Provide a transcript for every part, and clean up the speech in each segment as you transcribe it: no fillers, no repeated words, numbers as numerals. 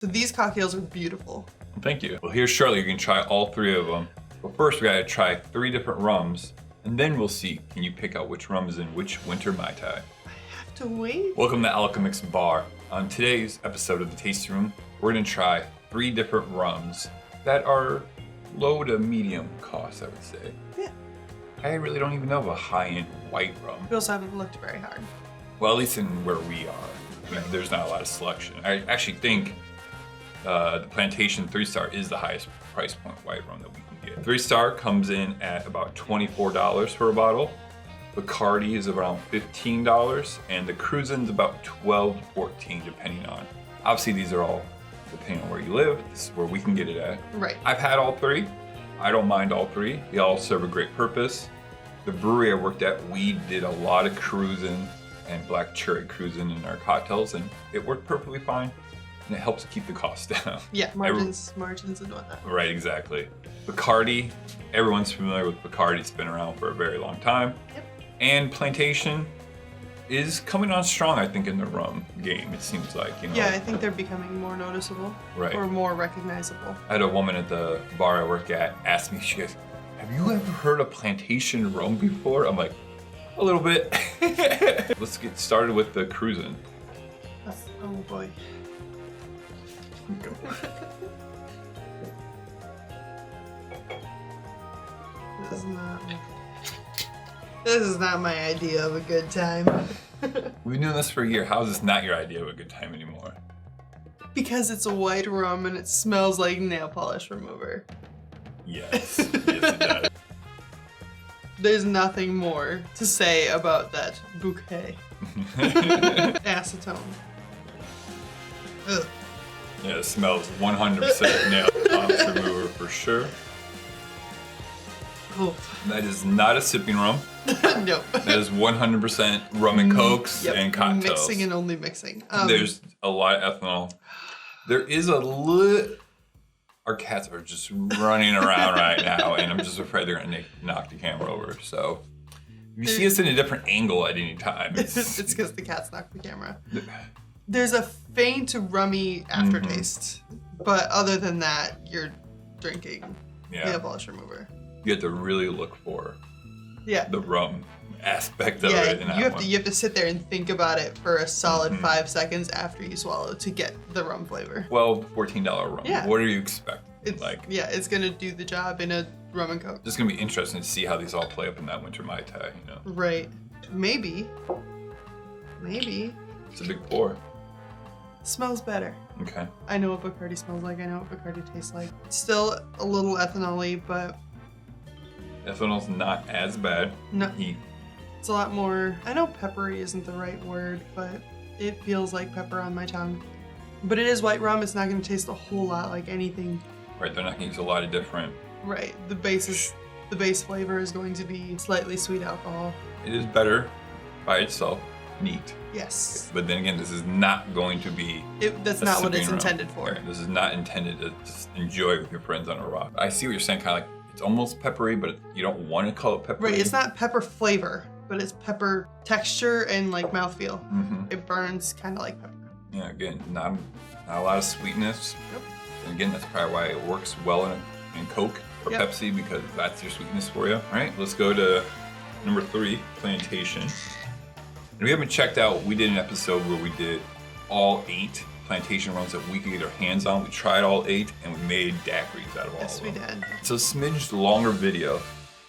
So these cocktails are beautiful. Thank you. Well, here shortly you can try all 3 of them. But first we gotta try 3 different rums, and then we'll see, can you pick out which rum is in which Winter Mai Tai? I have to wait. Welcome to Alchemix Bar. On today's episode of the Tasting Room, we're gonna try 3 different rums that are low to medium cost, I would say. Yeah. I really don't even know of a high-end white rum. We also haven't looked very hard. Well, at least in where we are. I mean, there's not a lot of selection. I actually think the Plantation 3-star is the highest price point white rum that we can get. 3-star comes in at about $24 for a bottle. Bacardi is around $15, and the Cruzan's about $12 to $14, depending on. Obviously, these are all depending on where you live. This is where we can get it at. Right. I've had all 3. I don't mind all 3. They all serve a great purpose. The brewery I worked at, we did a lot of Cruzan and black cherry Cruzan in our cocktails, and it worked perfectly fine. And it helps keep the cost down. Yeah, margins and whatnot. Right, exactly. Bacardi, everyone's familiar with Bacardi. It's been around for a very long time. Yep. And Plantation is coming on strong, I think, in the rum game, it seems like. You know? Yeah, I think they're becoming more noticeable. Right. Or more recognizable. I had a woman at the bar I work at ask me, she goes, have you ever heard of Plantation rum before? I'm like, a little bit. Let's get started with the Cruzan. Oh boy. This is not my idea of a good time. We've been doing this for a year. How is this not your idea of a good time anymore? Because it's a white rum and it smells like nail polish remover. Yes, yes it does. There's nothing more to say about that bouquet. Acetone. Ugh. Yeah, it smells 100% nail polish remover for sure. Oh. That is not a sipping rum. No. That is 100% rum and cokes and cocktails. Mixing and only mixing. There's a lot of ethanol. There is a little... Our cats are just running around right now, and I'm just afraid they're gonna knock the camera over. So if you see us in a different angle at any time, it's because the cats knocked the camera. There's a faint rummy aftertaste, but other than that, you're drinking nail polish remover. You have to really look for the rum aspect of it. You have to sit there and think about it for a solid 5 seconds after you swallow to get the rum flavor. Well, $14 rum. Yeah. What are you expecting? It's gonna do the job in a rum and coke. It's gonna be interesting to see how these all play up in that Winter Mai Tai, you know? Right. Maybe. It's a big pour. Smells better. Okay. I know what Bacardi smells like. I know what Bacardi tastes like. Still a little ethanol-y, but... Ethanol's not as bad. No. Heat. It's a lot more... I know peppery isn't the right word, but it feels like pepper on my tongue. But it is white rum. It's not going to taste a whole lot like anything. Right, they're not going to use a lot of different... Right. The base flavor is going to be slightly sweet alcohol. It is better by itself. Neat. Yes. But then again, this is not going to be... That's not what it's intended for. Right. This is not intended to just enjoy with your friends on a rock. I see what you're saying, kind of like, it's almost peppery, but you don't want to call it peppery. Right, it's not pepper flavor, but it's pepper texture and like mouthfeel. Mm-hmm. It burns kind of like pepper. Yeah, again, not a lot of sweetness. Yep. And again, that's probably why it works well in Coke or Pepsi, because that's your sweetness for you. All right, let's go to number 3, Plantation. And we haven't checked out, we did an episode where we did all 8 Plantation rums that we could get our hands on. We tried all 8 and we made daiquiris out of all of them. Yes, we did. It's a smidge longer video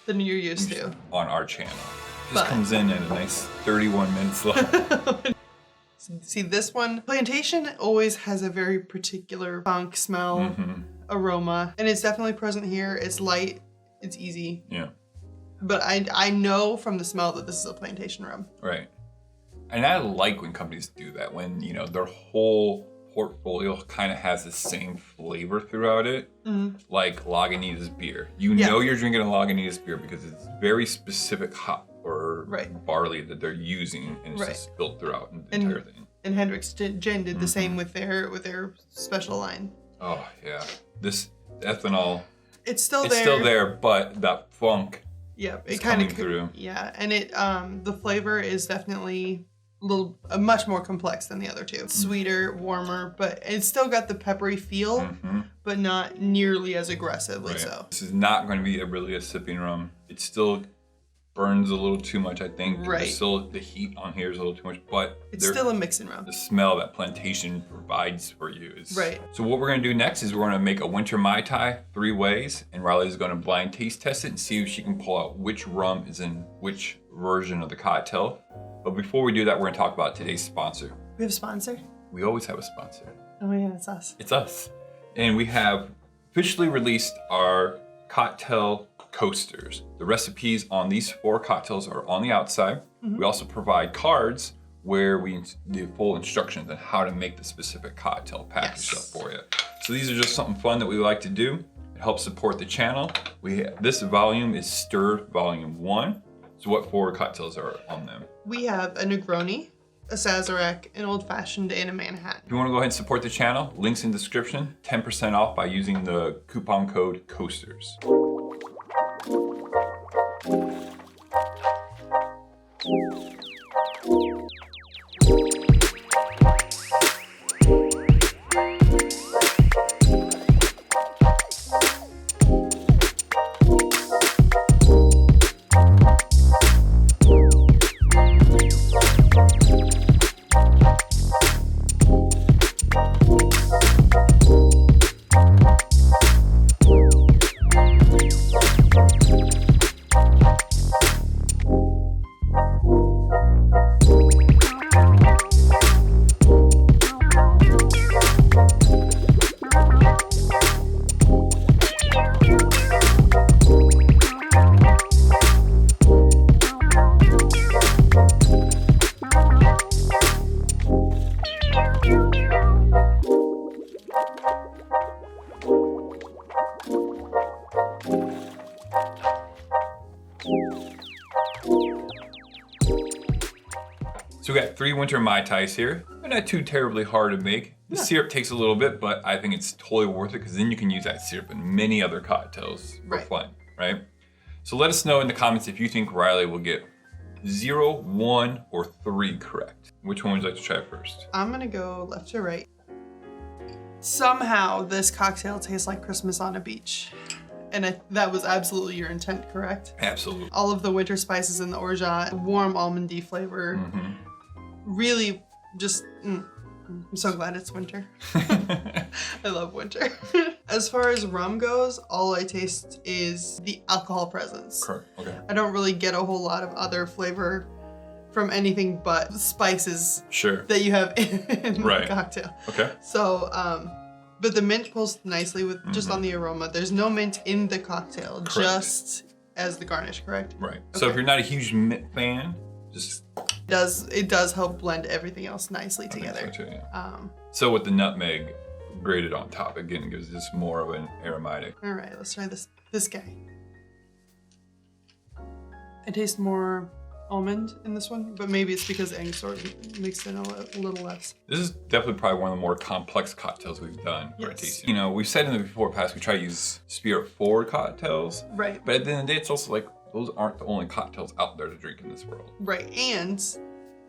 than you're used to on our channel. It just comes in at a nice 31 minutes long. See, this one, Plantation always has a very particular funk, smell, aroma, and it's definitely present here. It's light, it's easy. Yeah. But I know from the smell that this is a Plantation rum. Right. And I like when companies do that, when, you know, their whole portfolio kind of has the same flavor throughout it. Mm-hmm. Like Lagunitas beer. You know you're drinking a Lagunitas beer because it's very specific hop or barley that they're using, and it's just built throughout the entire thing. And Hendrick's Gin did the same with their special line. Oh yeah, this ethanol. It's still there, but that funk. Yeah, it kind of through. Yeah, and it the flavor is definitely much more complex than the other two. Sweeter, warmer, but it's still got the peppery feel, but not nearly as aggressively so. This is not going to be really a sipping rum. It still burns a little too much, I think. Right. There's still the heat on here is a little too much, but it's still a mixing rum. The smell that Plantation provides for you is right. So what we're going to do next is we're going to make a Winter Mai Tai 3 ways, and Riley is going to blind taste test it and see if she can pull out which rum is in which version of the cocktail. But before we do that, we're going to talk about today's sponsor. We have a sponsor? We always have a sponsor. Oh yeah, it's us. It's us. And we have officially released our cocktail coasters. The recipes on these 4 cocktails are on the outside. We also provide cards where we do full instructions on how to make the specific cocktail packaged up for you. So these are just something fun that we like to do. It helps support the channel. This volume is Stir Volume 1. So what 4 cocktails are on them? We have a Negroni, a Sazerac, an Old Fashioned, and a Manhattan. If you want to go ahead and support the channel, links in the description, 10% off by using the coupon code COASTERS. So we got 3 Winter Mai Tais here. They're not too terribly hard to make. The syrup takes a little bit, but I think it's totally worth it because then you can use that syrup in many other cocktails for fun, right? So let us know in the comments if you think Riley will get 0, 1, or 3 correct. Which one would you like to try first? I'm gonna go left to right. Somehow this cocktail tastes like Christmas on a beach. And that was absolutely your intent, correct? Absolutely. All of the winter spices in the orgeat, warm almondy flavor. Really just, I'm so glad it's winter. I love winter. As far as rum goes, all I taste is the alcohol presence. Correct, okay. I don't really get a whole lot of other flavor from anything but spices that you have in the cocktail. Okay. So, but the mint pulls nicely with just on the aroma. There's no mint in the cocktail, just as the garnish, correct? Right. Okay. So if you're not a huge mint fan, just... It does help blend everything else nicely together. So, too, so with the nutmeg grated on top, again, it gives this more of an aromatic. All right, let's try this guy. I taste more almond in this one, but maybe it's because egg sort of mixed in a little less. This is definitely probably one of the more complex cocktails we've done for a tasting. You know, we've said in the before past, we try to use spirit forward cocktails. Right. But at the end of the day, it's also like, those aren't the only cocktails out there to drink in this world. Right, and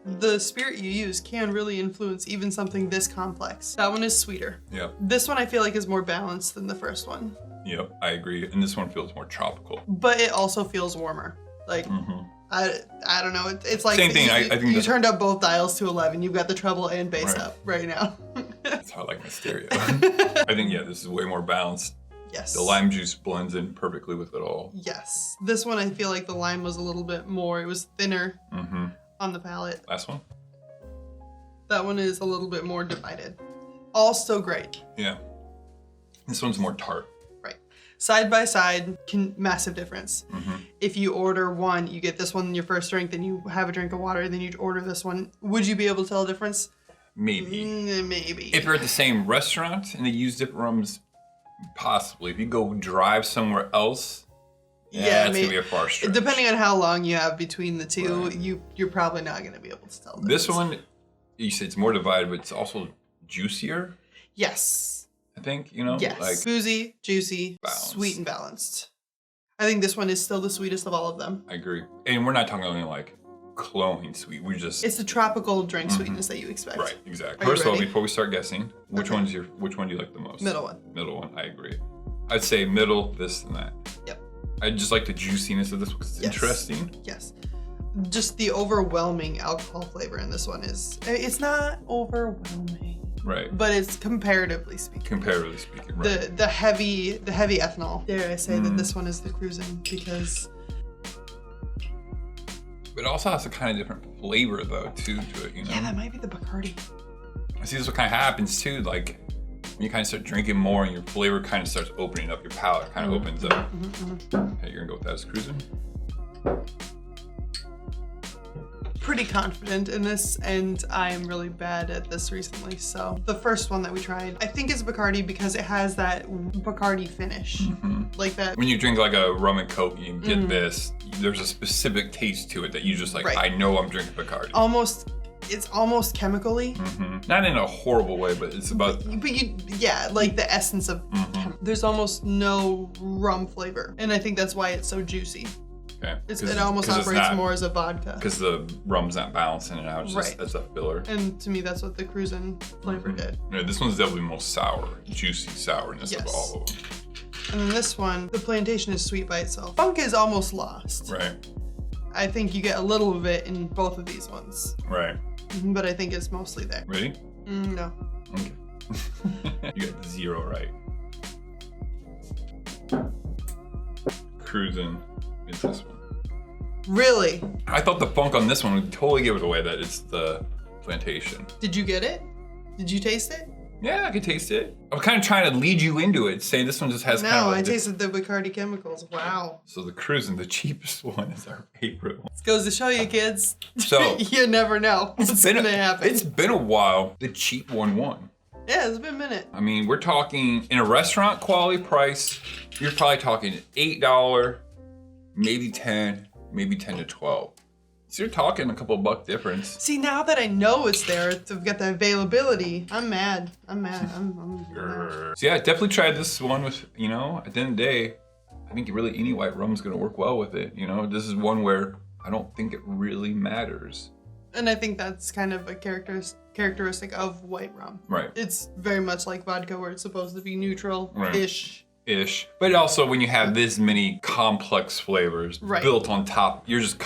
the spirit you use can really influence even something this complex. That one is sweeter. Yep. This one I feel like is more balanced than the first one. Yep, I agree. And this one feels more tropical. But it also feels warmer. Like, I don't know. It's like same thing. I think you turned up both dials to 11. You've got the treble and bass up right now. That's how I like my stereo. I think, this is way more balanced. Yes. The lime juice blends in perfectly with it all. Yes. This one, I feel like the lime was a little bit more, it was thinner on the palate. Last one? That one is a little bit more divided. All still great. Yeah. This one's more tart. Right. Side by side, massive difference. If you order one, you get this one in your first drink, then you have a drink of water, then you order this one. Would you be able to tell a difference? Maybe. Maybe. If you're at the same restaurant and they use different rums, possibly. If you go drive somewhere else, it's gonna be a far stretch. Depending on how long you have between the two, you're probably not gonna be able to tell. This one, you said it's more divided, but it's also juicier. Yes. I think, Yes. Like boozy, juicy, sweet and balanced. I think this one is still the sweetest of all of them. I agree. And we're not talking only like cloying sweet. It's the tropical drink sweetness that you expect. Right, exactly. Are you First of all, ready? before we start guessing, which one do you like the most? Middle one. Middle one, I agree. I'd say middle, this and that. Yep. I just like the juiciness of this because it's interesting. Yes. Just the overwhelming alcohol flavor in this one it's not overwhelming. Right. But it's comparatively speaking. Right. The heavy ethanol. Dare I say that this one is the Cruzan because it also has a kind of different flavor though too to it, you know? Yeah, that might be the Bacardi. I see this is what kind of happens too, like when you kind of start drinking more and your flavor kind of starts opening up, your palate kind of opens up. Okay, you're gonna go with that as Cruzan? Pretty confident in this, and I'm really bad at this recently. So the first one that we tried, I think is Bacardi because it has that Bacardi finish, like that. When you drink like a rum and coke, you get this. There's a specific taste to it that you just like. Right. I know I'm drinking Bacardi. It's almost chemically. Not in a horrible way, but it's about. But like the essence of. There's almost no rum flavor, and I think that's why it's so juicy. Okay. It almost operates more as a vodka. Because the rum's not balancing it out, it's just as a filler. And to me, that's what the Cruzan flavor did. Yeah, this one's definitely most sour, juicy sourness of all of them. And then this one, the Plantation is sweet by itself. Funk is almost lost. Right. I think you get a little of it in both of these ones. Right. But I think it's mostly there. Ready? No. Okay. You got 0 right. Cruzan is this one. Really? I thought the funk on this one would totally give it away that it's the Plantation. Did you get it? Did you taste it? Yeah, I could taste it. I'm kind of trying to lead you into it, saying this one just has kind of I tasted the Bacardi chemicals. Wow. So the Cruzan, the cheapest one, is our favorite one. This goes to show you, kids. So you never know what's gonna happen. It's been a while. The cheap one won. Yeah, it's been a minute. I mean, we're talking in a restaurant quality price, you're probably talking $8, maybe 10, maybe 10 to 12. So you're talking a couple buck difference. See, now that I know it's there, we've got the availability. I'm mad. I'm mad. So yeah, definitely tried this one with, you know, at the end of the day, I think really any white rum is gonna work well with it. You know, this is one where I don't think it really matters. And I think that's kind of a characteristic of white rum. Right. It's very much like vodka where it's supposed to be neutral-ish. But also when you have this many complex flavors built on top, you're just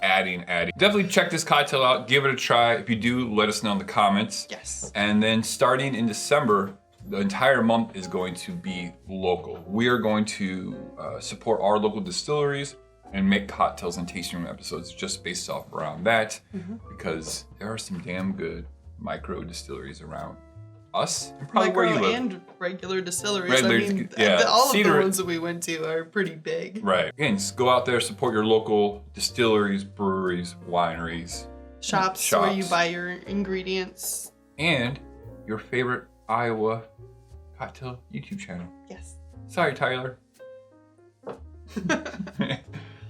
adding. Definitely check this cocktail out, give it a try. If you do, let us know in the comments. Yes. And then starting in December, the entire month is going to be local. We are going to support our local distilleries and make cocktails and tasting room episodes just based off around that, because there are some damn good micro distilleries around us and probably where you live. And regular distilleries. Cedar, All of the ones that we went to are pretty big. Right. Again, just go out there, support your local distilleries, breweries, wineries. Shops where you buy your ingredients. And your favorite Iowa cocktail YouTube channel. Yes. Sorry, Tyler.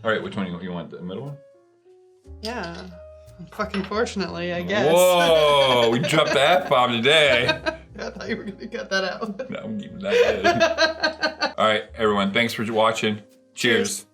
All right, which one you want? The middle one? Yeah. Fucking fortunately, I guess. Whoa, we dropped the F-bomb today. I thought you were going to cut that out. No, I'm keeping that in. All right, everyone, thanks for watching. Cheers.